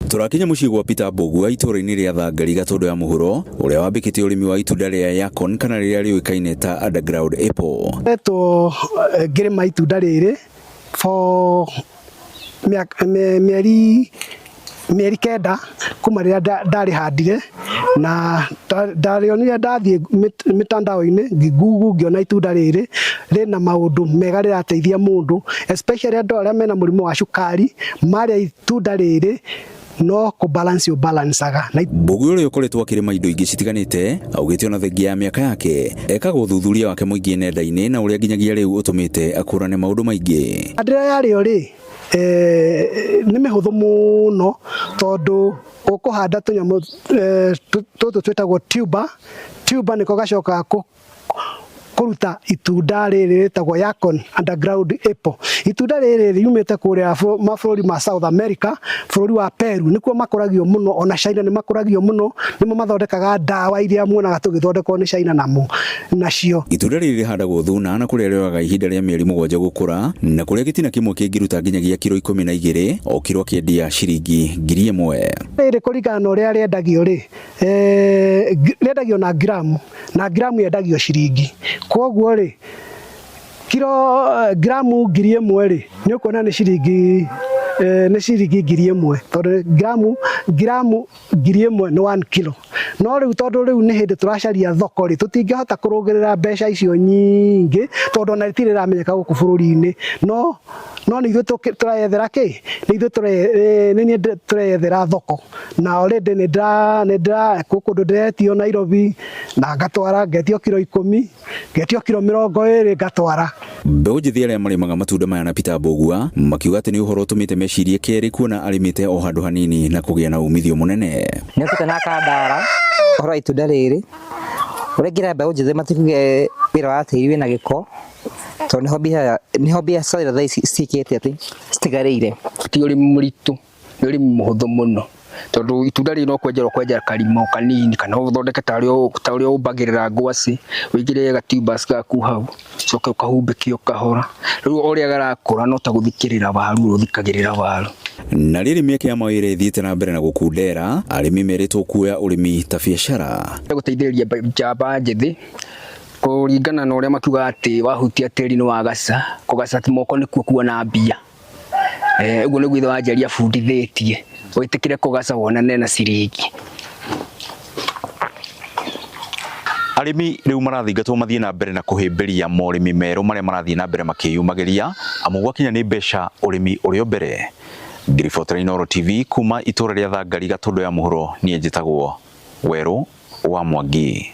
Turakinya muciĩ gwa Peter Mbũgua itũũra-inĩ rĩa Thangari Gatũndũ ya mũhuro ũrĩa wambĩkĩte ũrĩmi wa itunda rĩa Yakon kana rĩrĩa rĩũĩkaine ta underground apple. Eto ngĩrĩma itunda rĩrĩ for mĩeri kenda kuma rĩrĩa ndarĩhandire na ndarĩonire ndathiĩ mitandao-inĩ ngĩgugu ngĩona itunda rĩrĩ rĩna maũndũ mega rĩrateithia mũndũ, especially andũ arĩa mena mũrimũ wa cukari marĩa itunda rĩrĩ no balanceaga. Mbũgua ũrĩa ũkoretwo akĩrĩma indo ingĩ citiganĩte augĩte ona thengia ya mĩaka yake ekaga ũthuthuria wake mũingĩ nenda-inĩ na ũrĩa nginyagia rĩu ũtũmĩte akũrane maũndũ maingĩ. Ndĩra yarĩo rĩ nĩ mĩhũthũ mũno tondũ ũkũhanda tũnyamũ tũtũ twĩtagwo tuber nĩko gacokaga kũruta itunda rĩrĩ rĩtagwo Yakon underground apple. Itunda rĩrĩ riumĩte kũrĩa mabũrũri ma South America, bũrũri wa Peru nĩkuo makũragio mũno, ona China nĩ makũragio mũno, nĩmo mathondekaga ndawa iria muonaga tũgĩthondekwo nĩ China nacio. Itunda rĩrĩ rĩhandagwo thuna na kũrĩa rĩoyaga ihinda rĩa mĩeri 7 gũkũra na kũrĩa gĩtina kĩmwe kĩngĩruta nginyagia kilo 12 o kilo kĩendia ciringi 1,000. Rĩrĩ kũringana na ũrĩa rĩendagio rĩ rĩendagio na gramu yendagio ciringi. Koguo rĩ gramu 1,000 rĩ nĩ ũkuona nĩ ciringi 1,000 tondũ gramu 1,000 nĩ 1 kilo. No rĩu tondũ rĩu nĩ hĩndĩ tũracaria thoko rĩ tũtingĩhota kũrũgĩrĩra mbeca icio nyingĩ tondũ ona rĩtirĩ rĩramenyeka gũkũ bũrũri-inĩ, no nĩ ithuĩ tũreyethera kĩ, nĩ ithuĩ tũreyethera thoko na already nĩ kũndũ ndĩretio Nairobi na ngatwara ngetio kilo 10 ngetio kilo 20 ngatwara. Mbeũ njĩthĩ arĩa marĩmaga matunda maya na Peter Mbũgua makiuga atĩ nĩ ũhoro ũtũmĩte mecirie kerĩ kuona arĩmĩte o handũ hanini na kũgĩa na umithio mũnene. Nĩ ũkĩte na kandara ũhoro wa itunda rĩrĩ ũrĩa ngira mbeũ njĩthĩ matikuge wĩra wa tĩri wĩna gĩko tondũ nĩho biacara thaa ici cikĩte atĩ citigarĩire. Ti ũrĩmi mũritũ, nĩ ũrĩmi mũhũthũ mũno tondũ itunda rĩrĩ no kwenjera karima kanini kana ũthondeke ta ũrĩa ũmbagĩrĩra ngwacĩ wĩigĩre gatubers gaku hau coke ũkahumbĩkio kahora. Rĩu ũrĩa garakũra no ta gũthikĩrĩra waru ũthikagĩrĩra waru. Na rĩrĩ mĩaka ya mawĩra ĩthiĩte na mbere na gũkundera arĩmi merĩtwo kuoya ũrĩmi ta biacara. Gũteithĩrĩria njamba njĩthĩ kũringana na ũrĩa makiuga atĩ wahutia tĩri nĩ wagaca, kũgaca ti moko nĩkuo kuona mbia. Ũguo nĩguo ithe wanjĩria bundithĩtie wĩtĩkĩre kũgaca wonane na ciringi. Arĩmi rĩu marathingatwo mathiĩ na mbere na kũhĩmbĩria morĩmi merũ marĩa marathiĩ na mbere makĩyumagĩria amu gwakinya nĩ mbeca ũrĩmi ũrĩ mbere. Ngiribotera Inooro TV kuma itũũra rĩa Thangari Gatũndũ ya mũhuro niĩ njĩtagwo Werũ wa Mwangi.